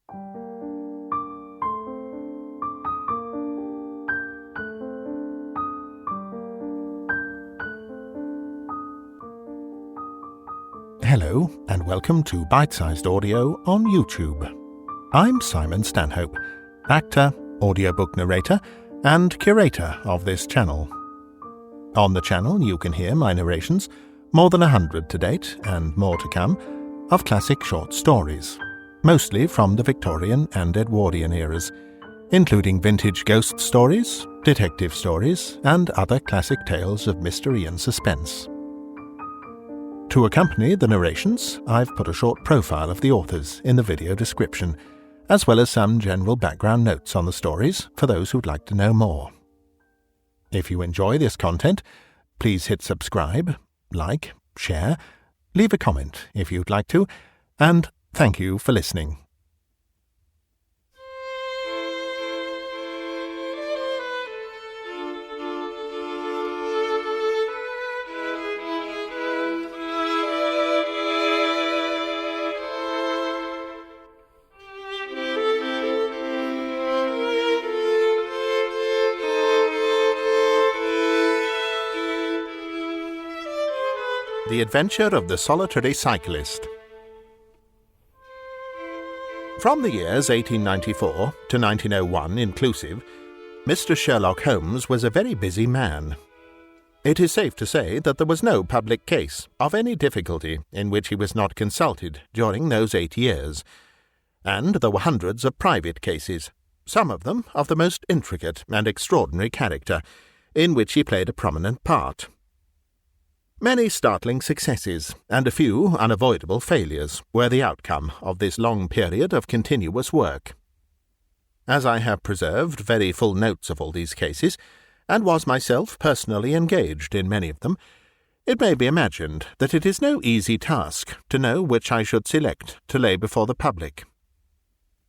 Hello, and welcome to Bitesized Audio on YouTube. I'm Simon Stanhope, actor, audiobook narrator, and curator of this channel. On the channel you can hear my narrations, more than 100 to date, and more to come, of classic short stories, mostly from the Victorian and Edwardian eras, including vintage ghost stories, detective stories, and other classic tales of mystery and suspense. To accompany the narrations, I've put a short profile of the authors in the video description, as well as some general background notes on the stories for those who'd like to know more. If you enjoy this content, please hit subscribe, like, share, leave a comment if you'd like to, and thank you for listening. The Adventure of the Solitary Cyclist. From the years 1894 to 1901 inclusive, Mr. Sherlock Holmes was a very busy man. It is safe to say that there was no public case of any difficulty in which he was not consulted during those 8 years, and there were hundreds of private cases, some of them of the most intricate and extraordinary character, in which he played a prominent part. Many startling successes and a few unavoidable failures were the outcome of this long period of continuous work. As I have preserved very full notes of all these cases, and was myself personally engaged in many of them, it may be imagined that it is no easy task to know which I should select to lay before the public.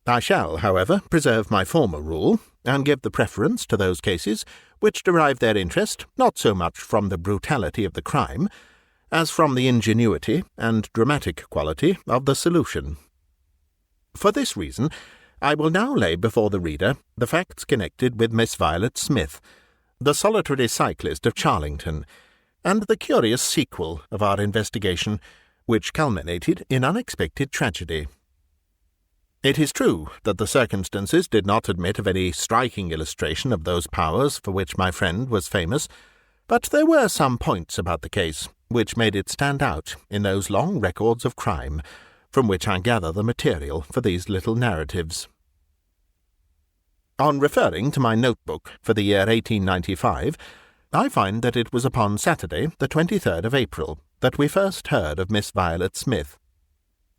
I shall, however, preserve my former rule, and give the preference to those cases which derive their interest not so much from the brutality of the crime, as from the ingenuity and dramatic quality of the solution. For this reason, I will now lay before the reader the facts connected with Miss Violet Smith, the solitary cyclist of Charlington, and the curious sequel of our investigation, which culminated in unexpected tragedy. It is true that the circumstances did not admit of any striking illustration of those powers for which my friend was famous, but there were some points about the case which made it stand out in those long records of crime, from which I gather the material for these little narratives. On referring to my notebook for the year 1895, I find that it was upon Saturday, the 23rd of April, that we first heard of Miss Violet Smith.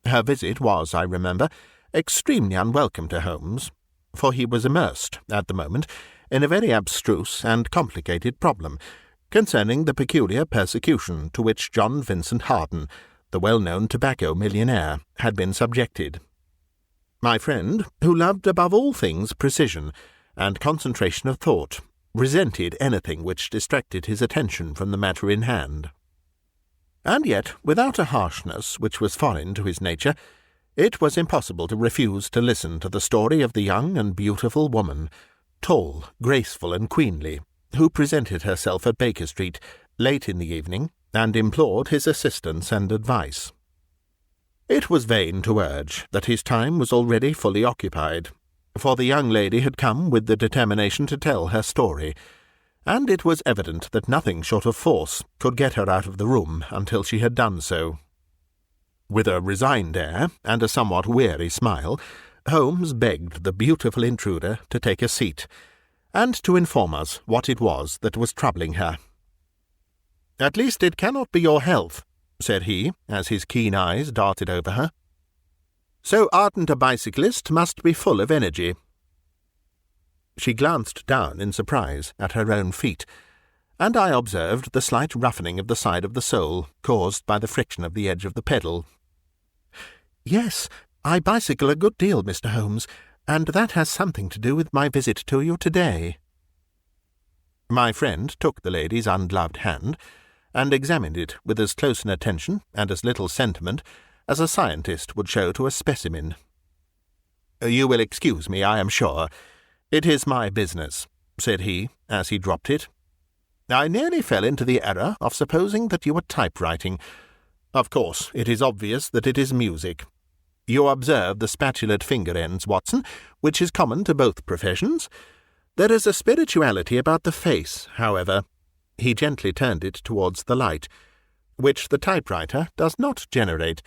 Her visit was, I remember, extremely unwelcome to Holmes, for he was immersed, at the moment, in a very abstruse and complicated problem concerning the peculiar persecution to which John Vincent Harden, the well-known tobacco millionaire, had been subjected. My friend, who loved above all things precision and concentration of thought, resented anything which distracted his attention from the matter in hand. And yet, without a harshness which was foreign to his nature, it was impossible to refuse to listen to the story of the young and beautiful woman, tall, graceful, and queenly, who presented herself at Baker Street late in the evening and implored his assistance and advice. It was vain to urge that his time was already fully occupied, for the young lady had come with the determination to tell her story, and it was evident that nothing short of force could get her out of the room until she had done so. With a resigned air and a somewhat weary smile, Holmes begged the beautiful intruder to take a seat, and to inform us what it was that was troubling her. "At least it cannot be your health," said he, as his keen eyes darted over her. "So ardent a bicyclist must be full of energy." She glanced down in surprise at her own feet, and I observed the slight roughening of the side of the sole caused by the friction of the edge of the pedal. "Yes, I bicycle a good deal, Mr. Holmes, and that has something to do with my visit to you today." My friend took the lady's ungloved hand and examined it with as close an attention and as little sentiment as a scientist would show to a specimen. You will excuse me, I am sure. It is my business," said he, as he dropped it. "I nearly fell into the error of supposing that you were typewriting. Of course, it is obvious that it is music. You observe the spatulate finger ends, Watson, which is common to both professions. There is a spirituality about the face, however," he gently turned it towards the light, "which the typewriter does not generate.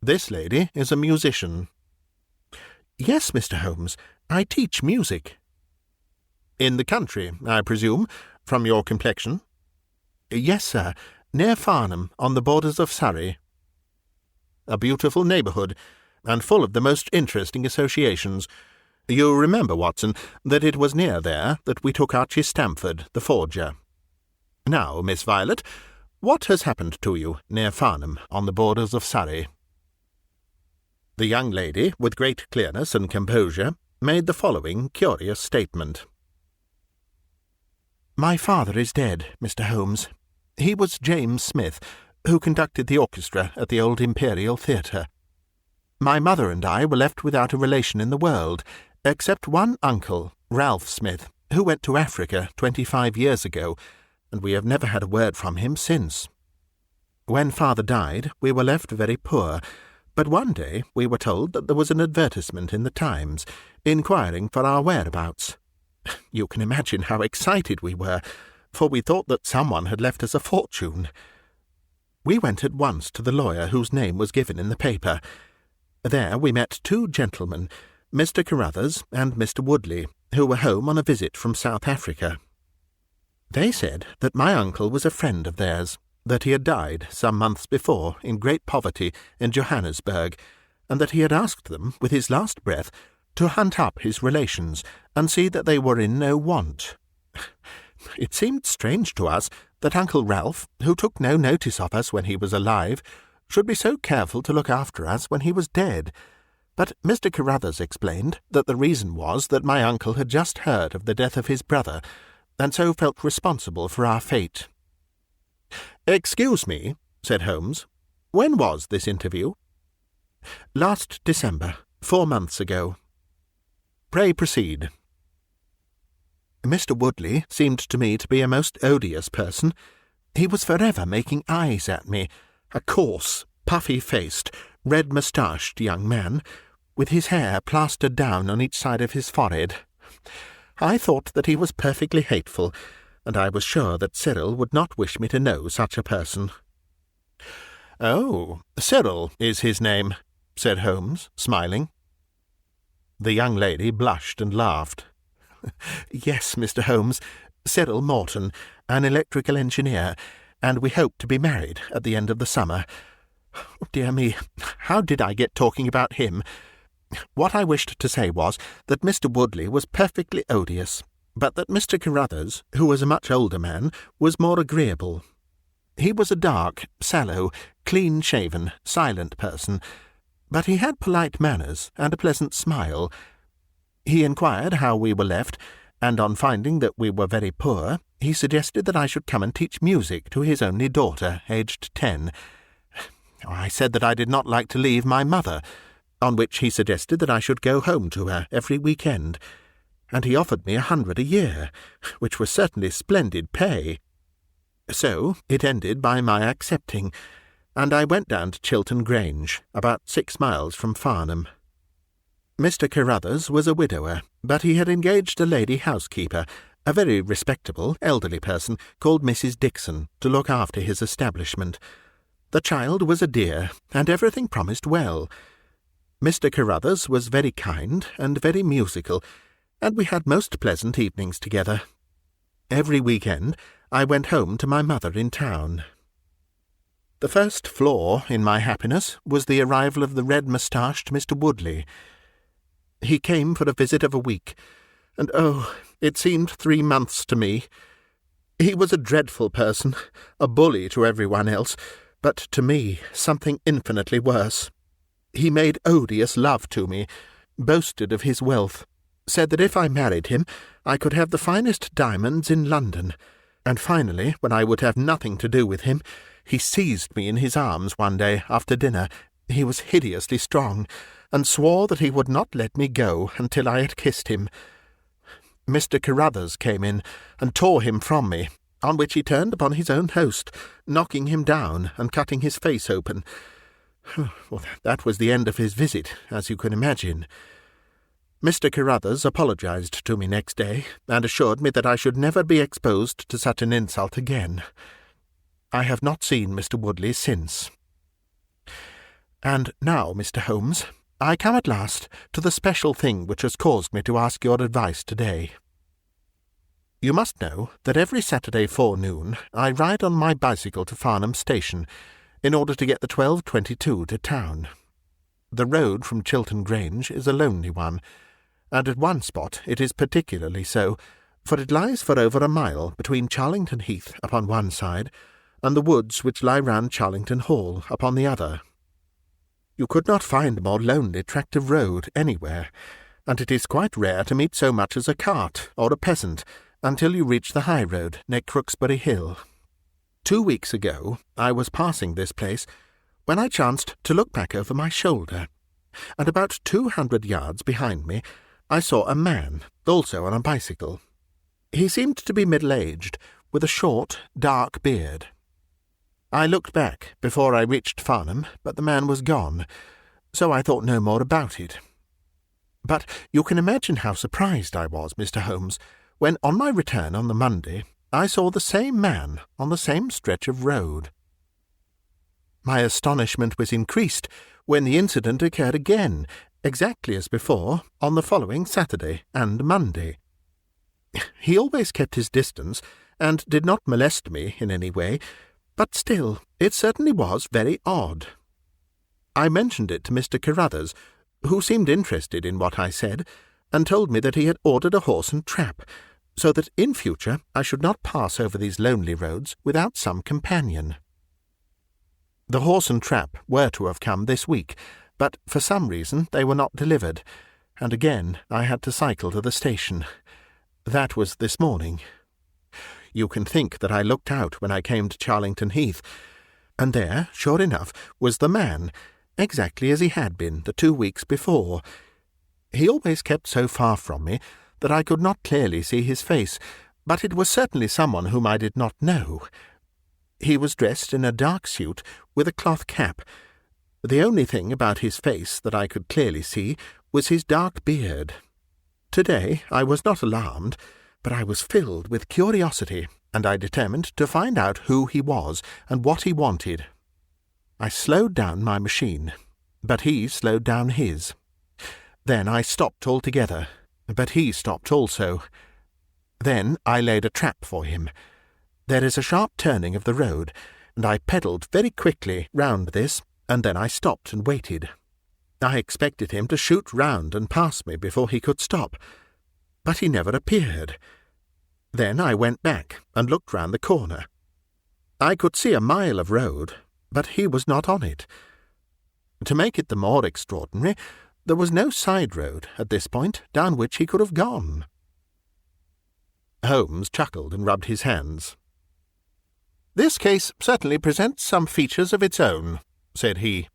This lady is a musician." "Yes, Mr. Holmes, I teach music." "In the country, I presume, from your complexion?" "Yes, sir, near Farnham, on the borders of Surrey." "A beautiful neighbourhood, and full of the most interesting associations. You remember, Watson, that it was near there that we took Archie Stamford, the forger. Now, Miss Violet, what has happened to you near Farnham, on the borders of Surrey?" The young lady, with great clearness and composure, made the following curious statement. "My father is dead, Mr. Holmes. He was James Smith, who conducted the orchestra at the old Imperial Theatre. My mother and I were left without a relation in the world, except one uncle, Ralph Smith, who went to Africa 25 years ago, and we have never had a word from him since. When father died, we were left very poor, but one day we were told that there was an advertisement in the Times, inquiring for our whereabouts. You can imagine how excited we were, for we thought that someone had left us a fortune. We went at once to the lawyer whose name was given in the paper. There we met two gentlemen, Mr. Carruthers and Mr. Woodley, who were home on a visit from South Africa. They said that my uncle was a friend of theirs, that he had died some months before in great poverty in Johannesburg, and that he had asked them, with his last breath, to hunt up his relations and see that they were in no want. It seemed strange to us that Uncle Ralph, who took no notice of us when he was alive, should be so careful to look after us when he was dead. But Mr. Carruthers explained that the reason was that my uncle had just heard of the death of his brother, and so felt responsible for our fate." "Excuse me," said Holmes. "When was this interview?" "Last December, 4 months ago." "Pray proceed." "Mr. Woodley seemed to me to be a most odious person. He was forever making eyes at me, a coarse, puffy-faced, red-moustached young man, with his hair plastered down on each side of his forehead. I thought that he was perfectly hateful, and I was sure that Cyril would not wish me to know such a person." "Oh, Cyril is his name," said Holmes, smiling. The young lady blushed and laughed. "Yes, Mr. Holmes, Cyril Morton, an electrical engineer, and we hope to be married at the end of the summer. Dear me, how did I get talking about him? What I wished to say was that Mr. Woodley was perfectly odious, but that Mr. Carruthers, who was a much older man, was more agreeable. He was a dark, sallow, clean-shaven, silent person, but he had polite manners and a pleasant smile. He inquired how we were left, and on finding that we were very poor, he suggested that I should come and teach music to his only daughter, aged 10. I said that I did not like to leave my mother, on which he suggested that I should go home to her every weekend, and he offered me 100 a year, which was certainly splendid pay. So it ended by my accepting, and I went down to Chiltern Grange, about 6 miles from Farnham. Mr. Carruthers was a widower, but he had engaged a lady housekeeper, a very respectable, elderly person called Mrs. Dixon, to look after his establishment. The child was a dear, and everything promised well. Mr. Carruthers was very kind and very musical, and we had most pleasant evenings together. Every weekend I went home to my mother in town. The first flaw in my happiness was the arrival of the red-moustached Mr. Woodley. He came for a visit of a week, and it seemed 3 months to me. He was a dreadful person, a bully to everyone else, but to me something infinitely worse. He made odious love to me, boasted of his wealth, said that if I married him I could have the finest diamonds in London, and finally, when I would have nothing to do with him, he seized me in his arms one day after dinner. He was hideously strong, and swore that he would not let me go until I had kissed him. Mr. Carruthers came in and tore him from me, on which he turned upon his own host, knocking him down and cutting his face open. Well, that was the end of his visit, as you can imagine. Mr. Carruthers apologized to me next day, and assured me that I should never be exposed to such an insult again. I have not seen Mr. Woodley since. And now, Mr. Holmes, I come at last to the special thing which has caused me to ask your advice today. You must know that every Saturday forenoon I ride on my bicycle to Farnham Station, in order to get the 12:22 to town. The road from Chiltern Grange is a lonely one, and at one spot it is particularly so, for it lies for over a mile between Charlington Heath upon one side, and the woods which lie round Charlington Hall upon the other. You could not find a more lonely tract of road anywhere, and it is quite rare to meet so much as a cart or a peasant until you reach the high road near Crooksbury Hill. 2 weeks ago I was passing this place when I chanced to look back over my shoulder, and about 200 yards behind me I saw a man, also on a bicycle. He seemed to be middle-aged, with a short, dark beard. I looked back before I reached Farnham, but the man was gone, so I thought no more about it. But you can imagine how surprised I was, Mr. Holmes, when on my return on the Monday I saw the same man on the same stretch of road. My astonishment was increased when the incident occurred again, exactly as before, on the following Saturday and Monday. He always kept his distance, and did not molest me in any way, but still it certainly was very odd. I mentioned it to Mr. Carruthers, who seemed interested in what I said, and told me that he had ordered a horse and trap, so that in future I should not pass over these lonely roads without some companion. The horse and trap were to have come this week, but for some reason they were not delivered, and again I had to cycle to the station. That was this morning. You can think that I looked out when I came to Charlington Heath, and there, sure enough, was the man, exactly as he had been the 2 weeks before. He always kept so far from me that I could not clearly see his face, but it was certainly someone whom I did not know. He was dressed in a dark suit with a cloth cap. The only thing about his face that I could clearly see was his dark beard. Today I was not alarmed, but I was filled with curiosity, and I determined to find out who he was and what he wanted. I slowed down my machine, but he slowed down his. Then I stopped altogether, but he stopped also. Then I laid a trap for him. There is a sharp turning of the road, and I pedalled very quickly round this, and then I stopped and waited. I expected him to shoot round and pass me before he could stop, but he never appeared. Then I went back and looked round the corner. I could see a mile of road, but he was not on it. To make it the more extraordinary, there was no side road at this point down which he could have gone. Holmes chuckled and rubbed his hands. "This case certainly presents some features of its own," said he.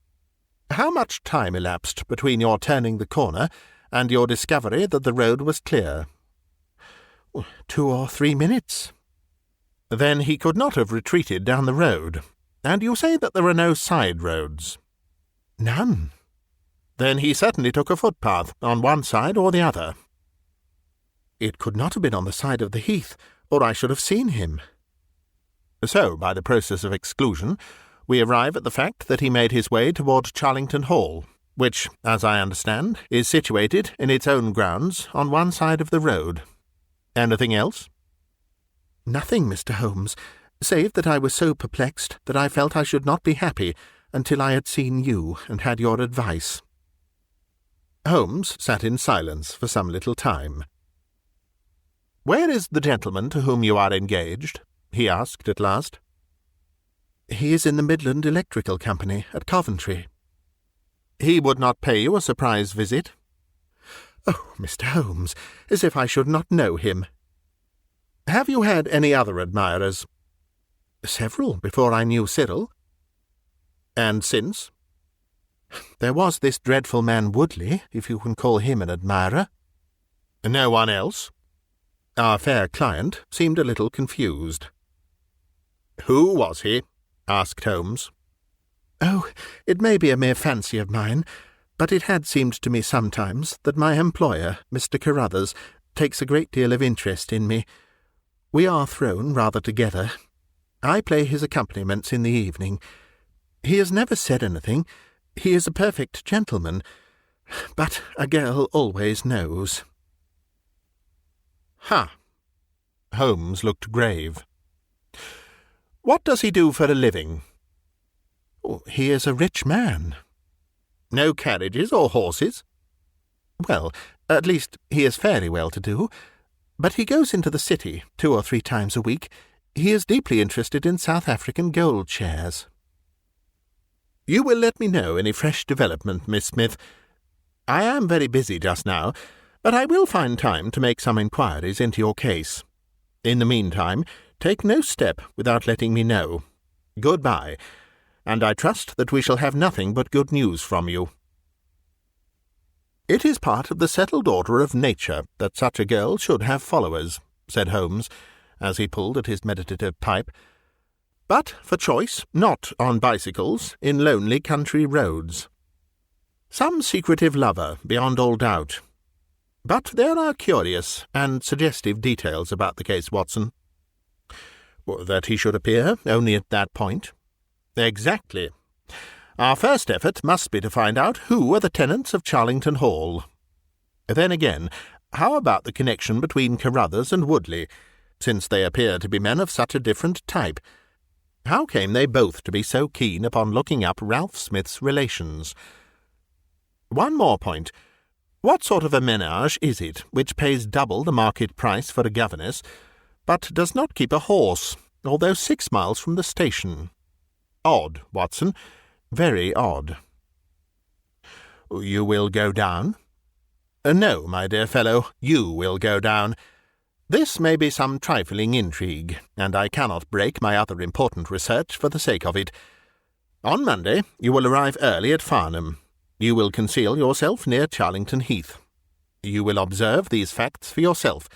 "How much time elapsed between your turning the corner and your discovery that the road was clear?" 2 or 3 minutes. "Then he could not have retreated down the road. And you say that there are no side roads?" "None." "Then he certainly took a footpath on one side or the other." "It could not have been on the side of the heath, or I should have seen him." "So, by the process of exclusion, we arrive at the fact that he made his way toward Charlington Hall, which, as I understand, is situated in its own grounds on one side of the road. Anything else?" "Nothing, Mr. Holmes, save that I was so perplexed that I felt I should not be happy until I had seen you and had your advice." Holmes sat in silence for some little time. "Where is the gentleman to whom you are engaged?" he asked at last. "He is in the Midland Electrical Company at Coventry." "He would not pay you a surprise visit?" "Oh, Mr. Holmes, as if I should not know him." "Have you had any other admirers?" "Several, before I knew Cyril." "And since?" There was this dreadful man Woodley, if you can call him an admirer." "No one else?" Our fair client seemed a little confused. "Who was he?" asked Holmes. "Oh, it may be a mere fancy of mine, but it had seemed to me sometimes that my employer, Mr. Carruthers, takes a great deal of interest in me. We are thrown rather together. I play his accompaniments in the evening. He has never said anything. He is a perfect gentleman, but a girl always knows." "Ha!" Holmes looked grave. "What does he do for a living?" "He is a rich man." "No carriages or horses?" "Well, at least he is fairly well-to-do. But he goes into the city 2 or 3 times a week. He is deeply interested in South African gold shares." "You will let me know any fresh development, Miss Smith. I am very busy just now, but I will find time to make some inquiries into your case. In the meantime, take no step without letting me know. Good-bye, and I trust that we shall have nothing but good news from you." "It is part of the settled order of nature that such a girl should have followers," said Holmes, as he pulled at his meditative pipe. "But for choice, not on bicycles, in lonely country roads. Some secretive lover, beyond all doubt. But there are curious and suggestive details about the case, Watson." "That he should appear only at that point?" "Exactly. Our first effort must be to find out who are the tenants of Charlington Hall. Then again, how about the connection between Carruthers and Woodley, since they appear to be men of such a different type? How came they both to be so keen upon looking up Ralph Smith's relations? One more point. What sort of a menage is it which pays double the market price for a governess, but does not keep a horse, although 6 miles from the station? Odd, Watson, very odd." "You will go down?" "No, my dear fellow, you will go down. This may be some trifling intrigue, and I cannot break my other important research for the sake of it. On Monday you will arrive early at Farnham. You will conceal yourself near Charlington Heath. You will observe these facts for yourself,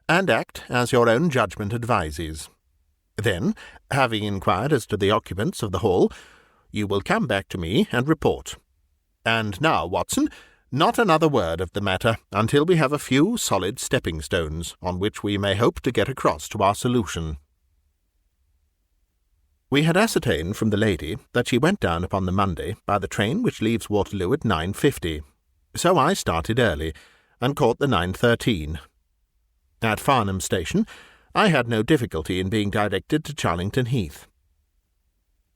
and act as your own judgment advises. Then, having inquired as to the occupants of the hall, you will come back to me and report. And now, Watson, not another word of the matter until we have a few solid stepping-stones on which we may hope to get across to our solution." We had ascertained from the lady that she went down upon the Monday by the train which leaves Waterloo at 9:50, so I started early, and caught the 9:13. At Farnham Station I had no difficulty in being directed to Charlington Heath.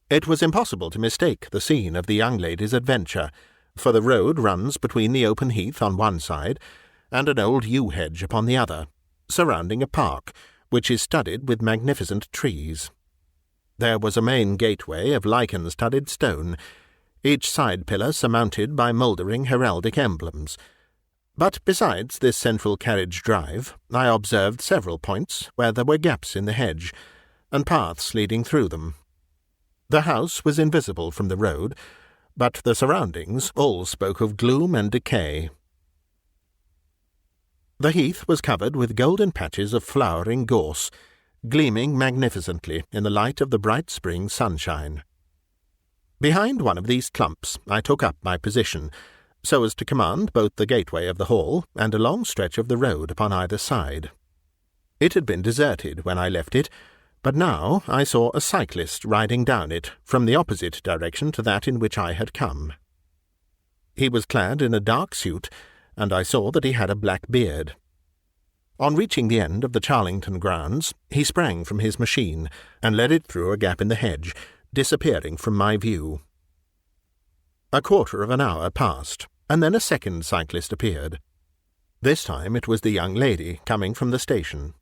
It was impossible to mistake the scene of the young lady's adventure, for the road runs between the open heath on one side and an old yew hedge upon the other, surrounding a park which is studded with magnificent trees. There was a main gateway of lichen-studded stone, each side pillar surmounted by mouldering heraldic emblems. But besides this central carriage drive, I observed several points where there were gaps in the hedge, and paths leading through them. The house was invisible from the road, but the surroundings all spoke of gloom and decay. The heath was covered with golden patches of flowering gorse, gleaming magnificently in the light of the bright spring sunshine. Behind one of these clumps I took up my position, so as to command both the gateway of the hall and a long stretch of the road upon either side. It had been deserted when I left it, but now I saw a cyclist riding down it from the opposite direction to that in which I had come. He was clad in a dark suit, and I saw that he had a black beard. On reaching the end of the Charlington grounds, he sprang from his machine and led it through a gap in the hedge, disappearing from my view. A quarter of an hour passed, and then a second cyclist appeared. This time it was the young lady coming from the station.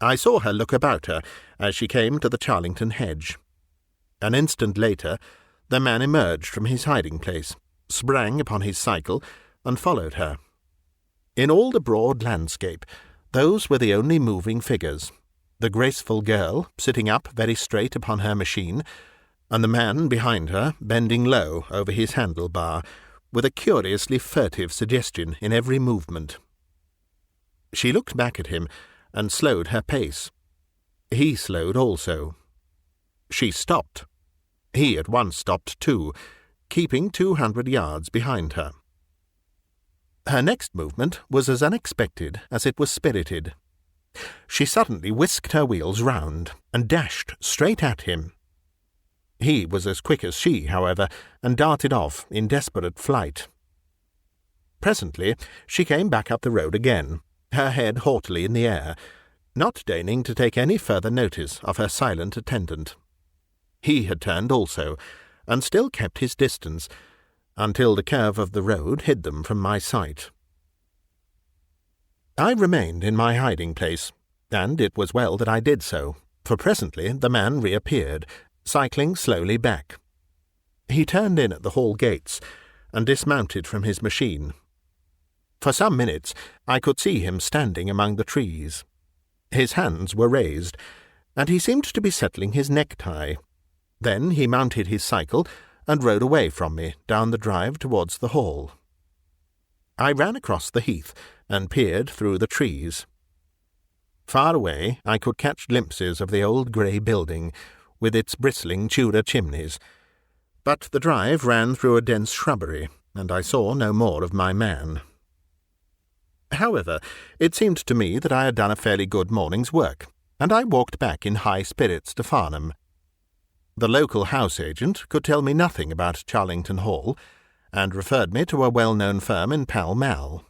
I saw her look about her as she came to the Charlington hedge. An instant later, the man emerged from his hiding-place, sprang upon his cycle, and followed her. In all the broad landscape, those were the only moving figures: the graceful girl, sitting up very straight upon her machine, and the man behind her bending low over his handlebar, with a curiously furtive suggestion in every movement. She looked back at him and slowed her pace. He slowed also. She stopped. He at once stopped too, keeping 200 yards behind her. Her next movement was as unexpected as it was spirited. She suddenly whisked her wheels round and dashed straight at him. He was as quick as she, however, and darted off in desperate flight. Presently she came back up the road again, her head haughtily in the air, not deigning to take any further notice of her silent attendant. He had turned also, and still kept his distance, until the curve of the road hid them from my sight. I remained in my hiding-place, and it was well that I did so, for presently the man reappeared, cycling slowly back. He turned in at the hall gates, and dismounted from his machine. For some minutes I could see him standing among the trees. His hands were raised, and he seemed to be settling his necktie. Then he mounted his cycle and rode away from me down the drive towards the hall. I ran across the heath and peered through the trees. Far away I could catch glimpses of the old grey building, with its bristling Tudor chimneys, but the drive ran through a dense shrubbery, and I saw no more of my man. However, it seemed to me that I had done a fairly good morning's work, and I walked back in high spirits to Farnham. The local house-agent could tell me nothing about Charlington Hall, and referred me to a well-known firm in Pall Mall.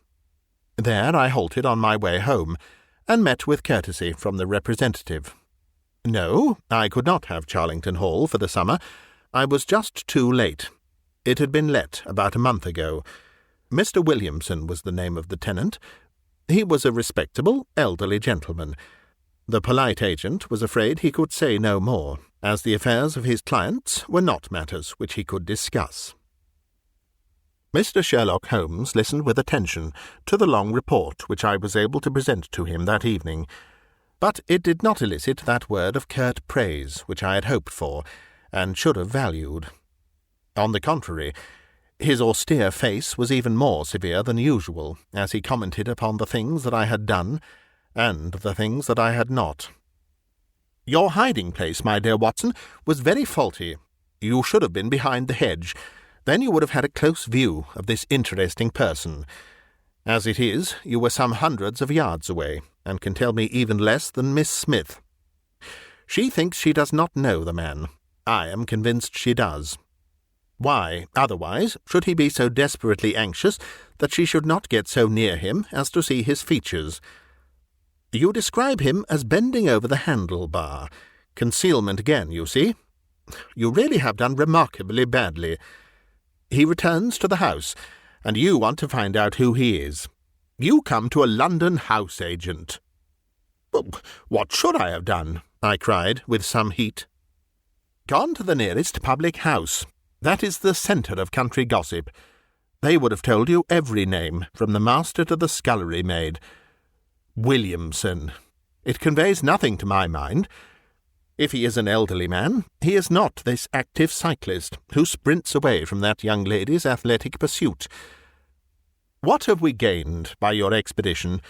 There I halted on my way home, and met with courtesy from the representative. No, I could not have Charlington Hall for the summer. I was just too late. It had been let about a month ago. Mr. Williamson was the name of the tenant. He was a respectable, elderly gentleman. The polite agent was afraid he could say no more, as the affairs of his clients were not matters which he could discuss. Mr. Sherlock Holmes listened with attention to the long report which I was able to present to him that evening, but it did not elicit that word of curt praise which I had hoped for, and should have valued. On the contrary, his austere face was even more severe than usual, as he commented upon the things that I had done, and the things that I had not. "Your hiding-place, my dear Watson, was very faulty. You should have been behind the hedge. Then you would have had a close view of this interesting person. As it is, you were some hundreds of yards away, and can tell me even less than Miss Smith. She thinks she does not know the man. I am convinced she does. Why, otherwise, should he be so desperately anxious that she should not get so near him as to see his features? You describe him as bending over the handle-bar. Concealment again, you see. You really have done remarkably badly. He returns to the house, and you want to find out who he is. You come to a London house-agent." "What should I have done?" I cried, with some heat. "Gone to the nearest public house. That is the centre of country gossip. They would have told you every name, from the master to the scullery maid. Williamson. It conveys nothing to my mind. If he is an elderly man, he is not this active cyclist who sprints away from that young lady's athletic pursuit. What have we gained by your expedition?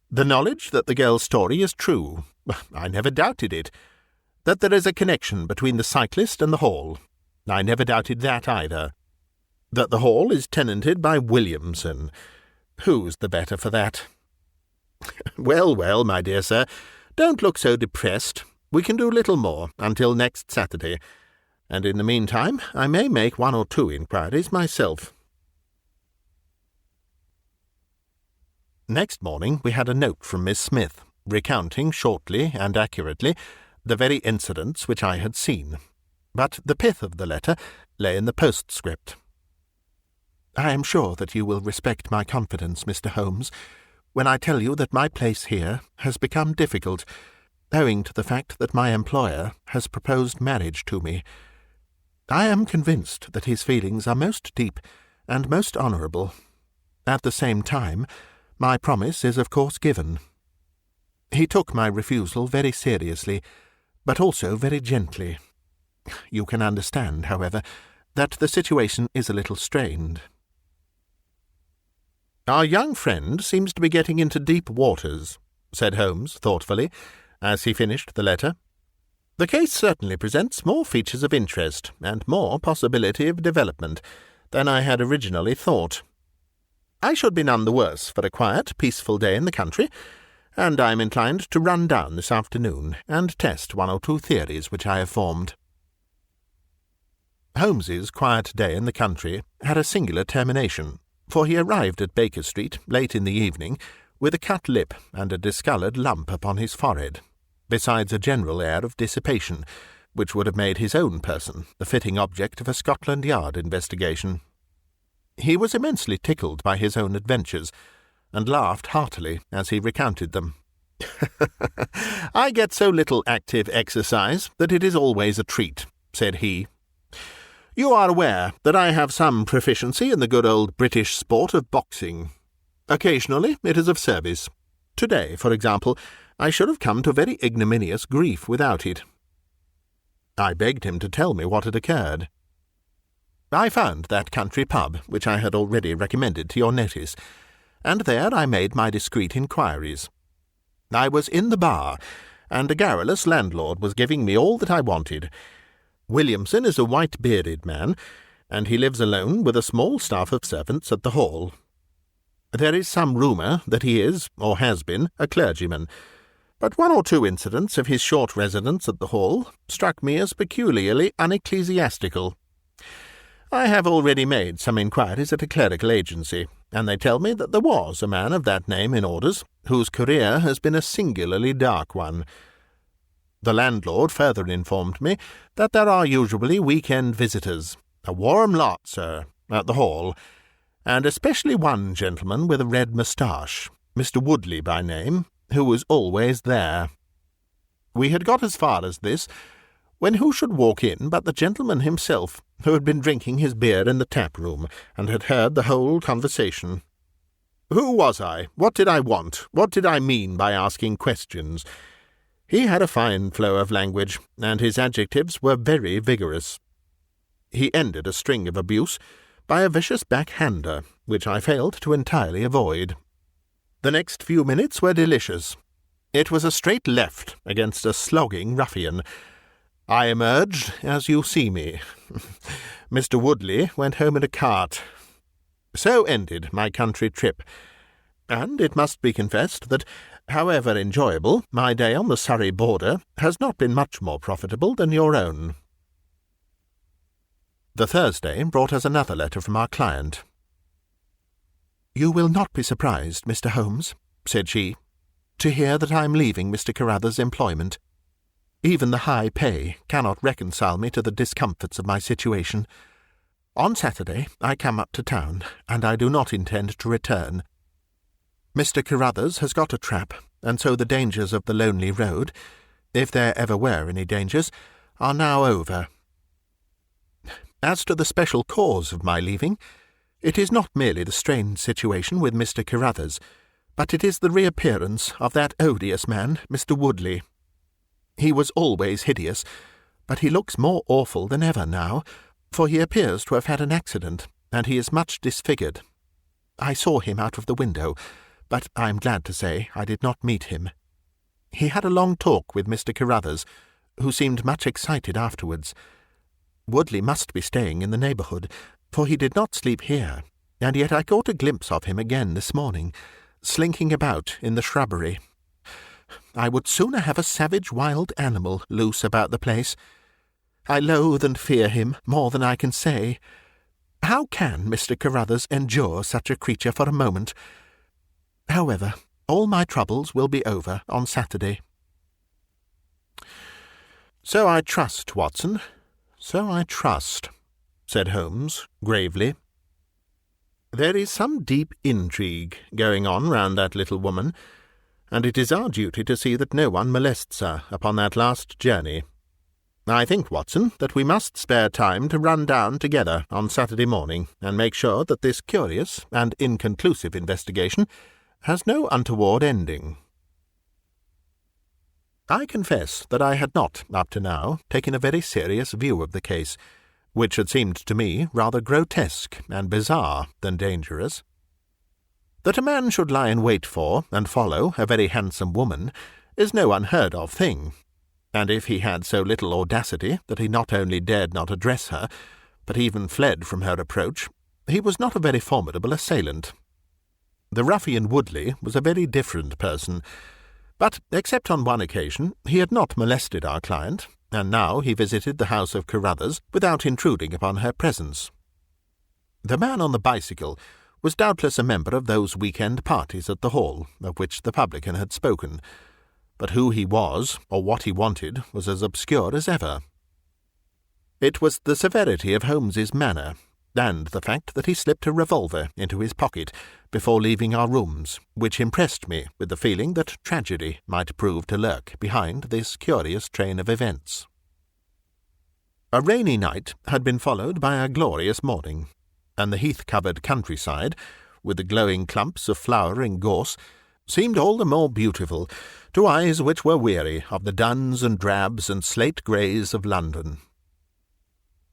The knowledge that the girl's story is true. I never doubted it. That there is a connection between the cyclist and the Hall. I never doubted that either. That the Hall is tenanted by Williamson. Who's the better for that? Well, well, my dear sir, don't look so depressed. We can do little more until next Saturday, and in the meantime I may make 1 or 2 inquiries myself." Next morning we had a note from Miss Smith, recounting shortly and accurately the very incidents which I had seen, but the pith of the letter lay in the postscript. "I am sure that you will respect my confidence, Mr. Holmes, when I tell you that my place here has become difficult, owing to the fact that my employer has proposed marriage to me. I am convinced that his feelings are most deep and most honourable. At the same time, my promise is of course given. He took my refusal very seriously, but also very gently. You can understand, however, that the situation is a little strained. Our young friend seems to be getting into deep waters, said Holmes thoughtfully, as he finished the letter. The case certainly presents more features of interest and more possibility of development than I had originally thought. I should be none the worse for a quiet, peaceful day in the country, and I am inclined to run down this afternoon and test one or two theories which I have formed. Holmes's quiet day in the country had a singular termination, for he arrived at Baker Street late in the evening with a cut lip and a discoloured lump upon his forehead, besides a general air of dissipation, which would have made his own person the fitting object of a Scotland Yard investigation. He was immensely tickled by his own adventures, and laughed heartily as he recounted them. "I get so little active exercise that it is always a treat," said he. "You are aware that I have some proficiency in the good old British sport of boxing. Occasionally it is of service. To-day, for example, I should have come to very ignominious grief without it." I begged him to tell me what had occurred. I found that country pub which I had already recommended to your notice, and there I made my discreet inquiries. I was in the bar, and a garrulous landlord was giving me all that I wanted. Williamson is a white-bearded man, and he lives alone with a small staff of servants at the Hall. There is some rumour that he is, or has been, a clergyman, but one or two incidents of his short residence at the Hall struck me as peculiarly unecclesiastical. I have already made some inquiries at a clerical agency, and they tell me that there was a man of that name in orders, whose career has been a singularly dark one. The landlord further informed me that there are usually week-end visitors, a warm lot, sir, at the Hall, and especially one gentleman with a red moustache, Mr. Woodley by name, who was always there. We had got as far as this, when who should walk in but the gentleman himself, who had been drinking his beer in the tap-room, and had heard the whole conversation. Who was I? What did I want? What did I mean by asking questions? He had a fine flow of language, and his adjectives were very vigorous. He ended a string of abuse by a vicious backhander, which I failed to entirely avoid. The next few minutes were delicious. It was a straight left against a slogging ruffian. I emerged as you see me. Mr. Woodley went home in a cart. So ended my country trip, and it must be confessed that, however enjoyable, my day on the Surrey border has not been much more profitable than your own. The Thursday brought us another letter from our client. "You will not be surprised, Mr. Holmes," said she, "to hear that I am leaving Mr. Carruthers' employment. Even the high pay cannot reconcile me to the discomforts of my situation. On Saturday I come up to town, and I do not intend to return. Mr. Carruthers has got a trap, and so the dangers of the lonely road, if there ever were any dangers, are now over. As to the special cause of my leaving, it is not merely the strained situation with Mr. Carruthers, but it is the reappearance of that odious man, Mr. Woodley. He was always hideous, but he looks more awful than ever now, for he appears to have had an accident, and he is much disfigured. I saw him out of the window, but I am glad to say I did not meet him. He had a long talk with Mr. Carruthers, who seemed much excited afterwards. Woodley must be staying in the neighbourhood, for he did not sleep here, and yet I caught a glimpse of him again this morning, slinking about in the shrubbery. I would sooner have a savage wild animal loose about the place. I loathe and fear him more than I can say. How can Mr. Carruthers endure such a creature for a moment? However, all my troubles will be over on Saturday." "So I trust, Watson, so I trust," said Holmes gravely. "There is some deep intrigue going on round that little woman, and it is our duty to see that no one molests her upon that last journey. I think, Watson, that we must spare time to run down together on Saturday morning and make sure that this curious and inconclusive investigation has no untoward ending." I confess that I had not, up to now, taken a very serious view of the case, which had seemed to me rather grotesque and bizarre than dangerous. That a man should lie in wait for and follow a very handsome woman is no unheard-of thing, and if he had so little audacity that he not only dared not address her, but even fled from her approach, he was not a very formidable assailant. The ruffian Woodley was a very different person, but, except on one occasion, he had not molested our client, and now he visited the house of Carruthers without intruding upon her presence. The man on the bicycle was doubtless a member of those week-end parties at the Hall, of which the publican had spoken, but who he was, or what he wanted, was as obscure as ever. It was the severity of Holmes's manner, and the fact that he slipped a revolver into his pocket before leaving our rooms, which impressed me with the feeling that tragedy might prove to lurk behind this curious train of events. A rainy night had been followed by a glorious morning, and the heath-covered countryside, with the glowing clumps of flowering gorse, seemed all the more beautiful to eyes which were weary of the duns and drabs and slate-greys of London.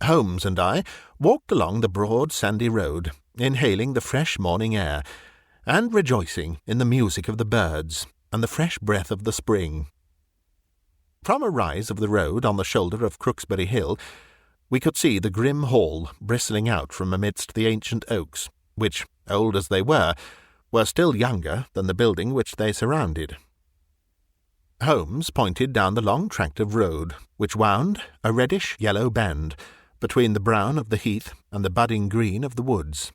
Holmes and I walked along the broad sandy road, inhaling the fresh morning air, and rejoicing in the music of the birds and the fresh breath of the spring. From a rise of the road on the shoulder of Crooksbury Hill, we could see the grim hall bristling out from amidst the ancient oaks, which, old as they were still younger than the building which they surrounded. Holmes pointed down the long tract of road, which wound, a reddish-yellow band, between the brown of the heath and the budding green of the woods.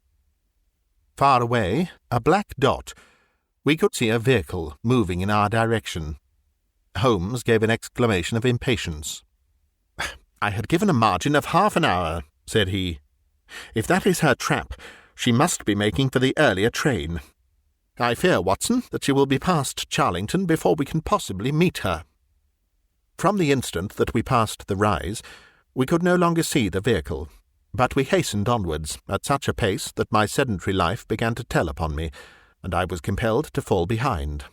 Far away, a black dot, we could see a vehicle moving in our direction. Holmes gave an exclamation of impatience. "I had given a margin of half an hour," said he. "If that is her trap, she must be making for the earlier train. I fear, Watson, that she will be past Charlington before we can possibly meet her." From the instant that we passed the rise, we could no longer see the vehicle, but we hastened onwards at such a pace that my sedentary life began to tell upon me, and I was compelled to fall behind.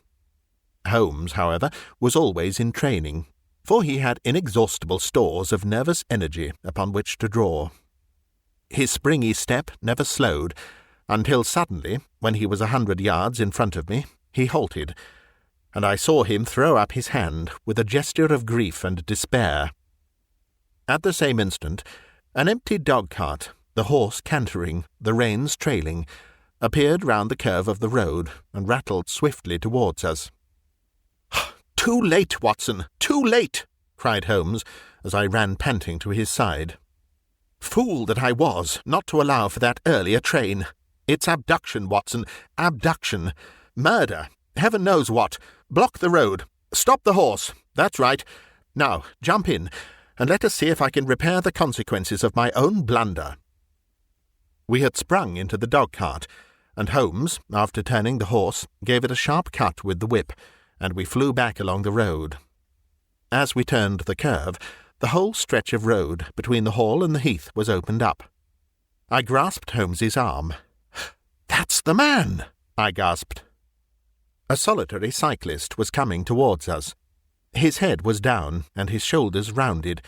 Holmes, however, was always in training, for he had inexhaustible stores of nervous energy upon which to draw. His springy step never slowed, until suddenly, when he was 100 yards in front of me, he halted, and I saw him throw up his hand with a gesture of grief and despair. At the same instant, an empty dog-cart, the horse cantering, the reins trailing, appeared round the curve of the road and rattled swiftly towards us. "Too late, Watson, too late!" cried Holmes, as I ran panting to his side. "Fool that I was not to allow for that earlier train! It's abduction, Watson, abduction! Murder! Heaven knows what! Block the road! Stop the horse! That's right! Now, jump in, and let us see if I can repair the consequences of my own blunder." We had sprung into the dog-cart, and Holmes, after turning the horse, gave it a sharp cut with the whip, and we flew back along the road. As we turned the curve, the whole stretch of road between the Hall and the heath was opened up. I grasped Holmes's arm. "That's the man!" I gasped. A solitary cyclist was coming towards us. His head was down and his shoulders rounded,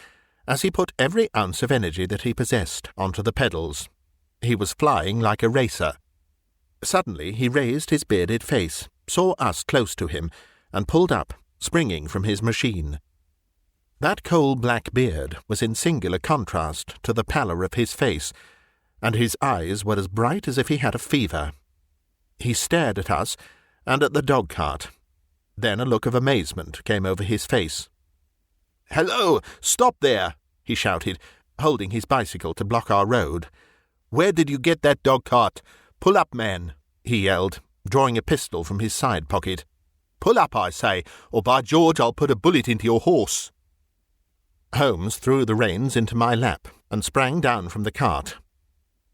as he put every ounce of energy that he possessed onto the pedals. He was flying like a racer. Suddenly he raised his bearded face, saw us close to him, and pulled up, springing from his machine. That coal-black beard was in singular contrast to the pallor of his face, and his eyes were as bright as if he had a fever. He stared at us and at the dog-cart. Then a look of amazement came over his face. "Hello! Stop there!" he shouted, holding his bicycle to block our road. "Where did you get that dog-cart? Pull up, man!" he yelled, drawing a pistol from his side pocket. "Pull up, I say, or by George I'll put a bullet into your horse." Holmes threw the reins into my lap and sprang down from the cart.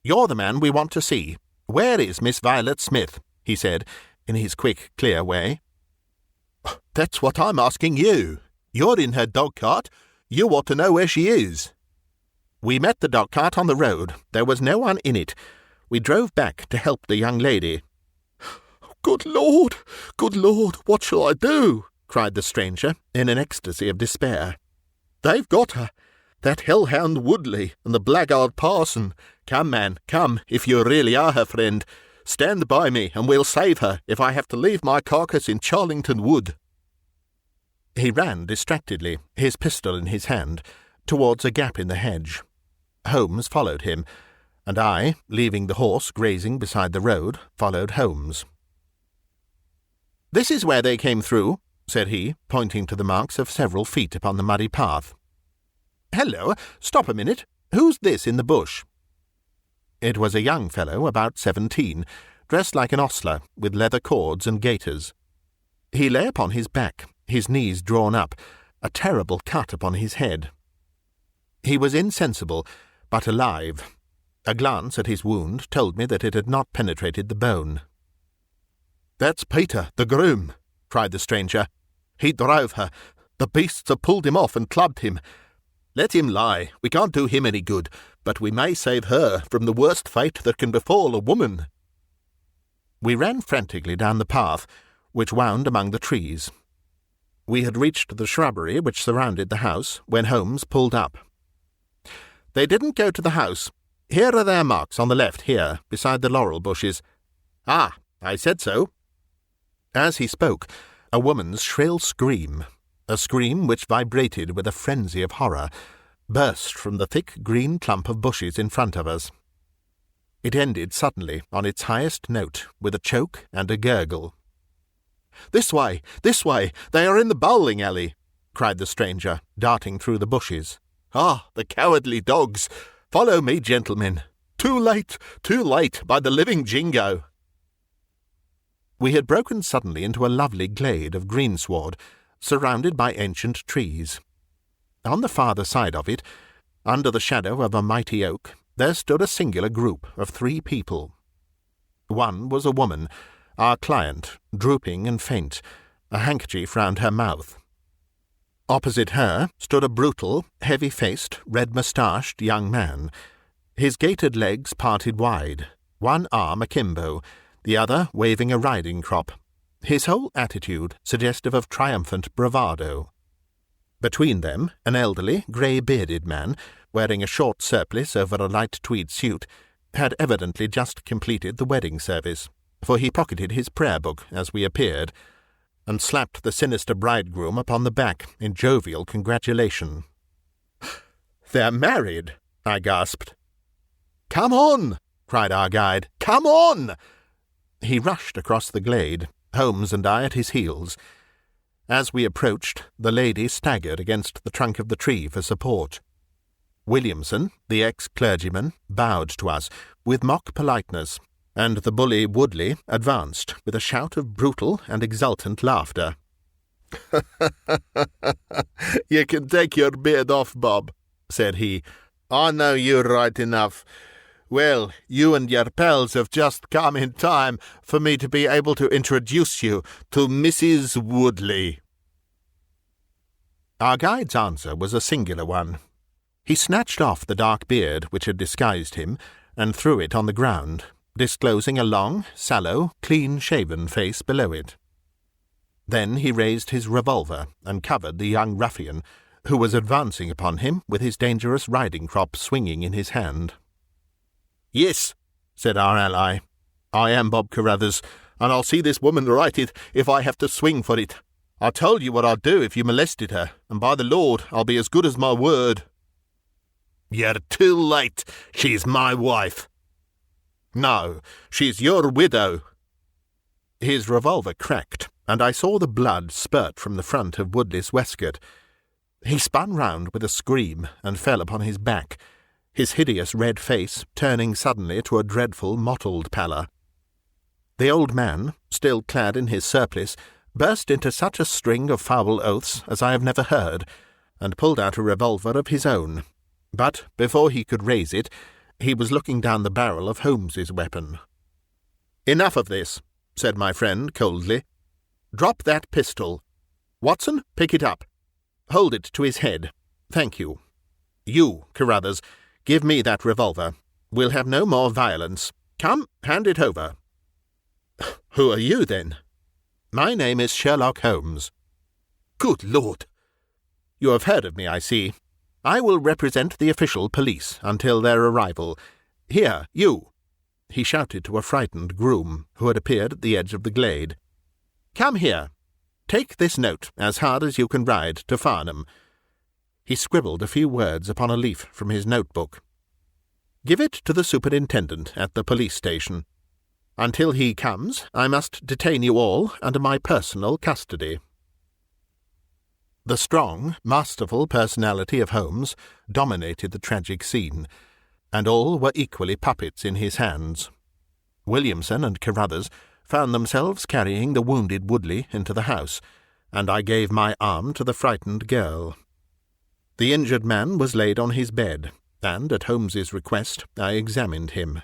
"You're the man we want to see. Where is Miss Violet Smith?" he said, in his quick, clear way. "That's what I'm asking you. You're in her dog-cart. You ought to know where she is." "We met the dog-cart on the road. There was no one in it. We drove back to help the young lady." Good Lord, what shall I do?" cried the stranger, in an ecstasy of despair. "They've got her! That hellhound Woodley and the blackguard parson. Come, man, come, if you really are her friend. Stand by me, and we'll save her, if I have to leave my carcass in Charlington Wood." He ran distractedly, his pistol in his hand, towards a gap in the hedge. Holmes followed him, and I, leaving the horse grazing beside the road, followed Holmes. "This is where they came through," said he, pointing to the marks of several feet upon the muddy path. "Hello, stop a minute. Who's this in the bush?" It was a young fellow, about 17, dressed like an ostler, with leather cords and gaiters. He lay upon his back, his knees drawn up, a terrible cut upon his head. He was insensible, but alive. A glance at his wound told me that it had not penetrated the bone. "That's Peter, the groom," cried the stranger. "He drove her. The beasts have pulled him off and clubbed him. Let him lie. We can't do him any good, but we may save her from the worst fate that can befall a woman." We ran frantically down the path, which wound among the trees. We had reached the shrubbery which surrounded the house when Holmes pulled up. "They didn't go to the house. Here are their marks on the left, here, beside the laurel bushes." "Ah, I said so." As he spoke, a woman's shrill scream, a scream which vibrated with a frenzy of horror, burst from the thick green clump of bushes in front of us. It ended suddenly on its highest note with a choke and a gurgle. This way! They are in the bowling alley!" cried the stranger, darting through the bushes. "Ah, the cowardly dogs! Follow me, gentlemen! Too late, by the living jingo!" We had broken suddenly into a lovely glade of greensward, surrounded by ancient trees. On the farther side of it, under the shadow of a mighty oak, there stood a singular group of 3 people. One was a woman, our client, drooping and faint, a handkerchief round her mouth. Opposite her stood a brutal, heavy-faced, red-moustached young man, his gaitered legs parted wide, one arm akimbo, the other waving a riding crop, his whole attitude suggestive of triumphant bravado. Between them, an elderly, grey-bearded man, wearing a short surplice over a light tweed suit, had evidently just completed the wedding service, for he pocketed his prayer-book as we appeared, and slapped the sinister bridegroom upon the back in jovial congratulation. "They're married!" I gasped. "Come on!" cried our guide. "Come on!" He rushed across the glade, Holmes and I at his heels. As we approached, the lady staggered against the trunk of the tree for support. Williamson, the ex-clergyman, bowed to us with mock politeness, and the bully Woodley advanced with a shout of brutal and exultant laughter. "You can take your beard off, Bob," said he. "I know you right enough. Well, you and your pals have just come in time for me to be able to introduce you to Mrs. Woodley." Our guide's answer was a singular one. He snatched off the dark beard which had disguised him, and threw it on the ground, disclosing a long, sallow, clean-shaven face below it. Then he raised his revolver and covered the young ruffian, who was advancing upon him with his dangerous riding-crop swinging in his hand. "Yes," said our ally, "I am Bob Carruthers, and I'll see this woman righted if I have to swing for it. I told you what I'd do if you molested her, and by the Lord, I'll be as good as my word." "You're too late. She's my wife." "No, she's your widow." His revolver cracked, and I saw the blood spurt from the front of Woodley's waistcoat. He spun round with a scream and fell upon his back, his hideous red face turning suddenly to a dreadful mottled pallor. The old man, still clad in his surplice, burst into such a string of foul oaths as I have never heard, and pulled out a revolver of his own. But before he could raise it, he was looking down the barrel of Holmes's weapon. "Enough of this," said my friend coldly. "Drop that pistol. Watson, pick it up. Hold it to his head. Thank you. You, Carruthers, give me that revolver. We'll have no more violence. Come, hand it over." "Who are you, then?" "My name is Sherlock Holmes." Good Lord! You have heard of me, I see. I will represent the official police until their arrival. Here, you!" he shouted to a frightened groom who had appeared at the edge of the glade. "Come here. Take this note, as hard as you can ride, to Farnham." He scribbled a few words upon a leaf from his notebook. "Give it to the superintendent at the police station. Until he comes, I must detain you all under my personal custody." The strong, masterful personality of Holmes dominated the tragic scene, and all were equally puppets in his hands. Williamson and Carruthers found themselves carrying the wounded Woodley into the house, and I gave my arm to the frightened girl. The injured man was laid on his bed, and, at Holmes's request, I examined him.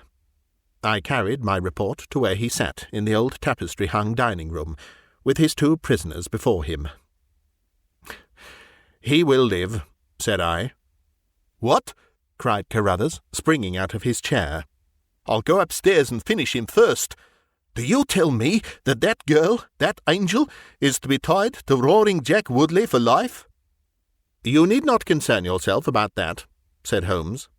I carried my report to where he sat in the old tapestry-hung dining-room, with his 2 prisoners before him. "He will live," said I. "What?" cried Carruthers, springing out of his chair. "I'll go upstairs and finish him first. Do you tell me that that girl, that angel, is to be tied to Roaring Jack Woodley for life?" "You need not concern yourself about that," said Holmes.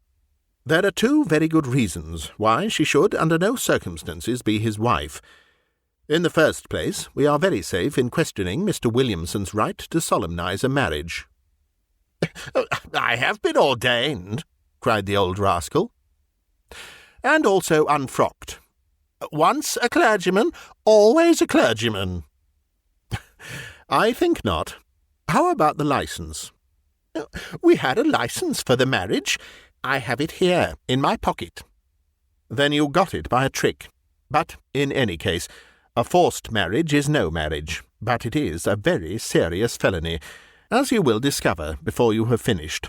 "There are 2 very good reasons why she should under no circumstances be his wife. In the first place, we are very safe in questioning Mr. Williamson's right to solemnize a marriage." "I have been ordained," cried the old rascal. "And also unfrocked. Once a clergyman, always a clergyman." "I think not. How about the licence?" "We had a licence for the marriage. I have it here, in my pocket." "Then you got it by a trick. But, in any case, a forced marriage is no marriage, but it is a very serious felony, as you will discover before you have finished.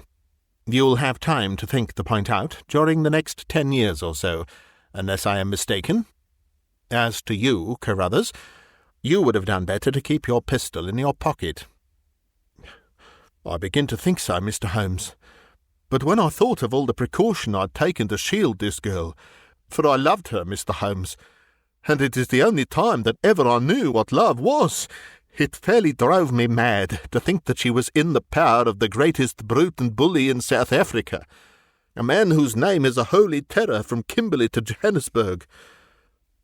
You'll have time to think the point out during the next 10 years or so, unless I am mistaken. As to you, Carruthers, you would have done better to keep your pistol in your pocket." "I begin to think so, Mr. Holmes. But when I thought of all the precaution I'd taken to shield this girl, for I loved her, Mr. Holmes, and it is the only time that ever I knew what love was, it fairly drove me mad to think that she was in the power of the greatest brute and bully in South Africa, a man whose name is a holy terror from Kimberley to Johannesburg.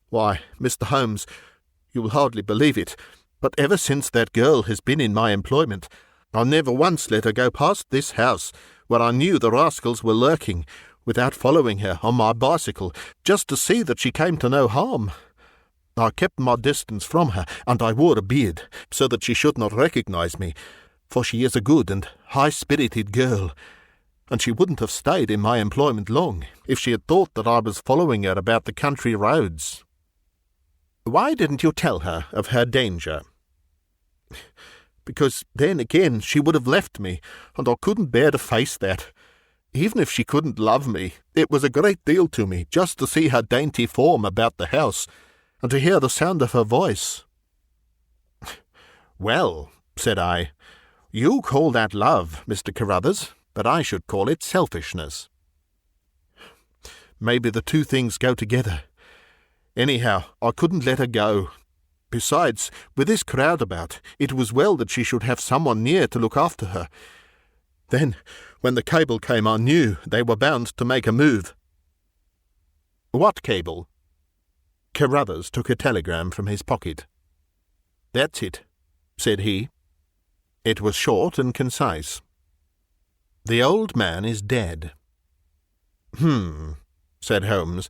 Why, Mr. Holmes, you will hardly believe it, but ever since that girl has been in my employment, I never once let her go past this house, where I knew the rascals were lurking, without following her on my bicycle, just to see that she came to no harm. I kept my distance from her, and I wore a beard, so that she should not recognize me, for she is a good and high-spirited girl, and she wouldn't have stayed in my employment long if she had thought that I was following her about the country roads." "Why didn't you tell her of her danger?" "Because then again she would have left me, and I couldn't bear to face that. Even if she couldn't love me, it was a great deal to me just to see her dainty form about the house, and to hear the sound of her voice." "Well," said I, "you call that love, Mr. Carruthers, but I should call it selfishness." "Maybe the 2 things go together. Anyhow, I couldn't let her go. Besides, with this crowd about, it was well that she should have someone near to look after her. Then, when the cable came, I knew they were bound to make a move." "What cable?" Carruthers took a telegram from his pocket. "That's it," said he. It was short and concise. "The old man is dead." Said Holmes.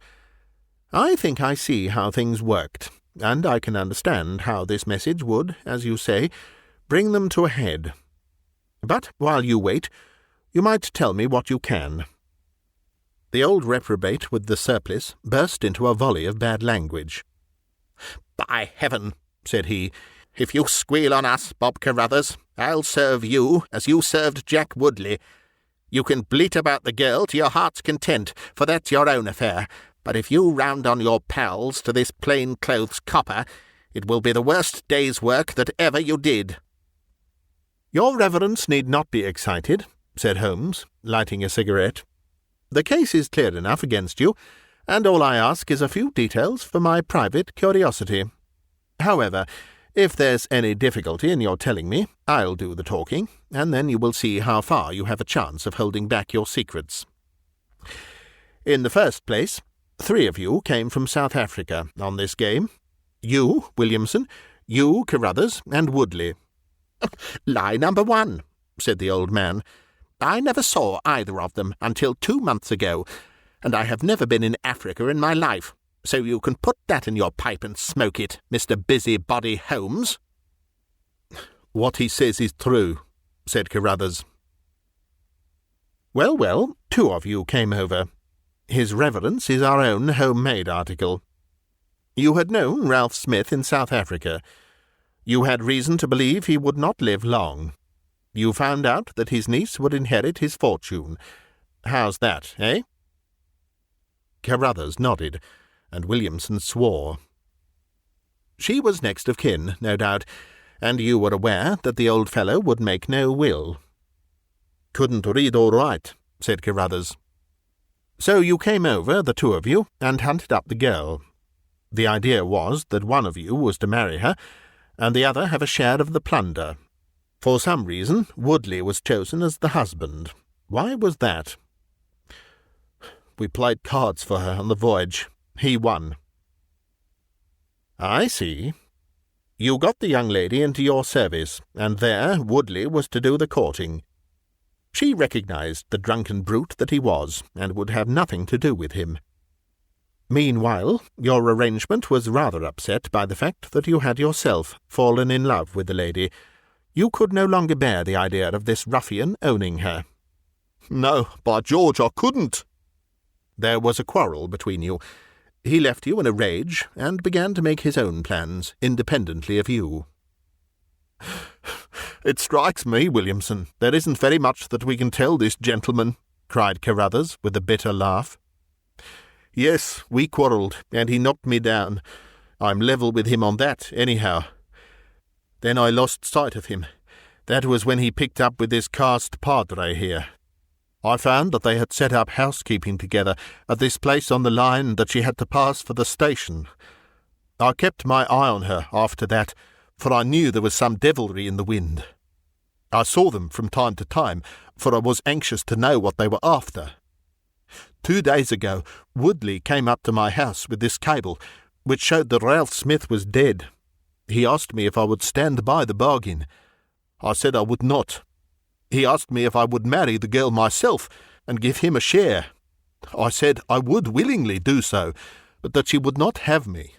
"I think I see how things worked, and I can understand how this message would, as you say, bring them to a head. But while you wait, you might tell me what you can." The old reprobate with the surplice burst into a volley of bad language. "By heaven," said he, "if you squeal on us, Bob Carruthers, I'll serve you as you served Jack Woodley. You can bleat about the girl to your heart's content, for that's your own affair, but if you round on your pals to this plain-clothes copper, it will be the worst day's work that ever you did." "Your reverence need not be excited," said Holmes, lighting a cigarette. "The case is clear enough against you, and all I ask is a few details for my private curiosity. However, If there's any difficulty in your telling me, I'll do the talking, and then you will see how far you have a chance of holding back your secrets. In the first place, 3 of you came from South Africa on this game. You, Williamson, you, Carruthers, and Woodley. Lie number 1, said the old man. I never saw either of them until 2 months ago, and I have never been in Africa in my life, so you can put that in your pipe and smoke it, Mr. Busybody Holmes. What he says is true, said Carruthers. Well, 2 of you came over. His Reverence is our own home-made article. You had known Ralph Smith in South Africa. You had reason to believe he would not live long. You found out that his niece would inherit his fortune. How's that, eh? Carruthers nodded, and Williamson swore. She was next of kin, no doubt, and you were aware that the old fellow would make no will. Couldn't read or write, said Carruthers. So you came over, the 2 of you, and hunted up the girl. The idea was that one of you was to marry her, and the other have a share of the plunder. For some reason, Woodley was chosen as the husband. Why was that? We played cards for her on the voyage. He won. I see. You got the young lady into your service, and there Woodley was to do the courting. She recognized the drunken brute that he was, and would have nothing to do with him. Meanwhile, your arrangement was rather upset by the fact that you had yourself fallen in love with the lady. You could no longer bear the idea of this ruffian owning her. No, by George, I couldn't. There was a quarrel between you. He left you in a rage, and began to make his own plans, independently of you. It strikes me, Williamson, there isn't very much that we can tell this gentleman, cried Carruthers, with a bitter laugh. Yes, we quarrelled, and he knocked me down. I'm level with him on that, anyhow. Then I lost sight of him. That was when he picked up with this cast padre here. I found that they had set up housekeeping together at this place on the line that she had to pass for the station. I kept my eye on her after that, for I knew there was some devilry in the wind. I saw them from time to time, for I was anxious to know what they were after. 2 days ago, Woodley came up to my house with this cable, which showed that Ralph Smith was dead. He asked me if I would stand by the bargain. I said I would not. He asked me if I would marry the girl myself and give him a share. I said I would willingly do so, but that she would not have me.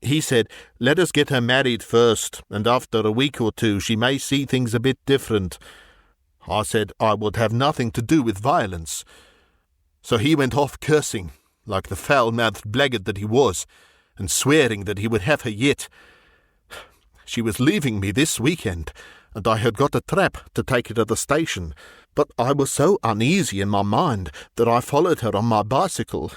He said, let us get her married first, and after a week or 2 she may see things a bit different. I said I would have nothing to do with violence. So he went off cursing, like the foul-mouthed blackguard that he was, and swearing that he would have her yet. She was leaving me this weekend, and I had got a trap to take her to the station, but I was so uneasy in my mind that I followed her on my bicycle.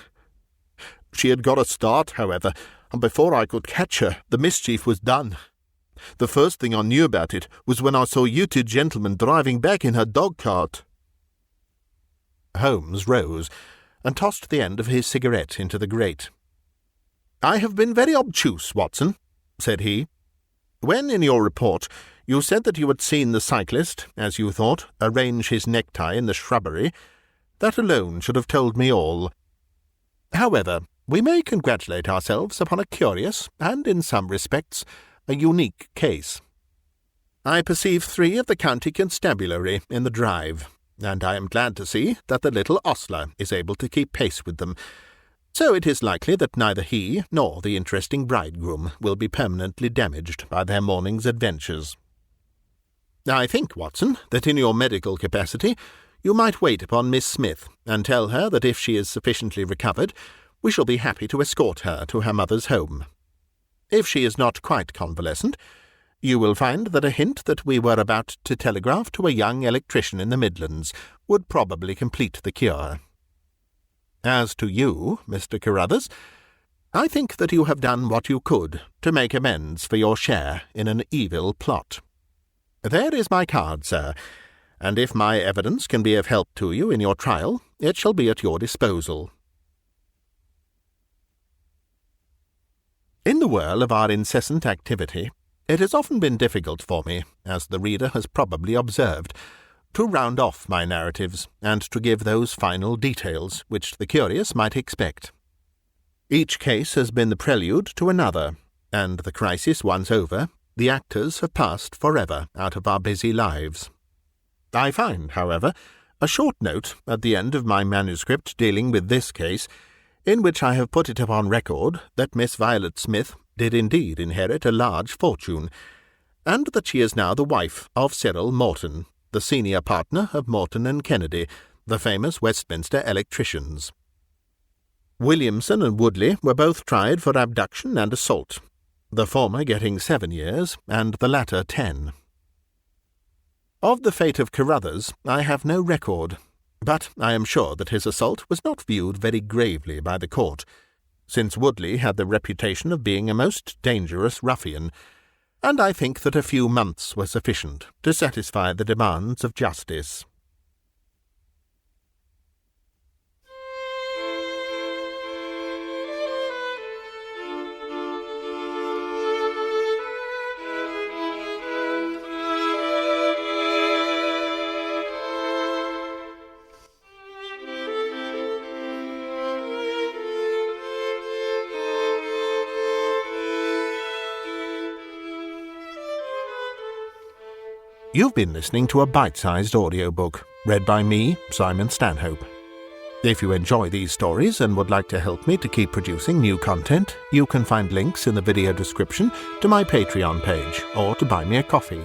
She had got a start, however, and before I could catch her, the mischief was done. The first thing I knew about it was when I saw you 2 gentlemen driving back in her dog-cart. Holmes rose and tossed the end of his cigarette into the grate. I have been very obtuse, Watson, said he. When in your report you said that you had seen the cyclist, as you thought, arrange his necktie in the shrubbery, that alone should have told me all. However, we may congratulate ourselves upon a curious, and in some respects, a unique case. I perceive 3 of the county constabulary in the drive, and I am glad to see that the little ostler is able to keep pace with them. So it is likely that neither he nor the interesting bridegroom will be permanently damaged by their morning's adventures. I think, Watson, that in your medical capacity you might wait upon Miss Smith and tell her that if she is sufficiently recovered, we shall be happy to escort her to her mother's home. If she is not quite convalescent, you will find that a hint that we were about to telegraph to a young electrician in the Midlands would probably complete the cure. As to you, Mr. Carruthers, I think that you have done what you could to make amends for your share in an evil plot. There is my card, sir, and if my evidence can be of help to you in your trial, it shall be at your disposal. In the whirl of our incessant activity, It has often been difficult for me, as the reader has probably observed, to round off my narratives and to give those final details which the curious might expect. Each case has been the prelude to another, and the crisis once over, the actors have passed forever out of our busy lives. I find, however, a short note at the end of my manuscript dealing with this case, in which I have put it upon record that Miss Violet Smith did indeed inherit a large fortune, and that she is now the wife of Cyril Morton, the senior partner of Morton and Kennedy, the famous Westminster electricians. Williamson and Woodley were both tried for abduction and assault, the former getting 7 years and the latter 10. Of the fate of Carruthers I have no record, but I am sure that his assault was not viewed very gravely by the court, since Woodley had the reputation of being a most dangerous ruffian, and I think that a few months were sufficient to satisfy the demands of justice. You've been listening to a bite-sized audiobook, read by me, Simon Stanhope. If you enjoy these stories and would like to help me to keep producing new content, you can find links in the video description to my Patreon page or to buy me a coffee.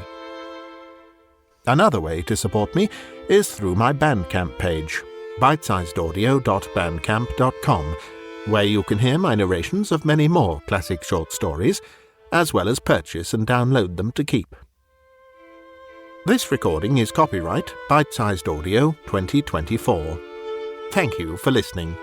Another way to support me is through my Bandcamp page, bitesizedaudio.bandcamp.com, where you can hear my narrations of many more classic short stories, as well as purchase and download them to keep. This recording is copyright Bitesized Audio 2024. Thank you for listening.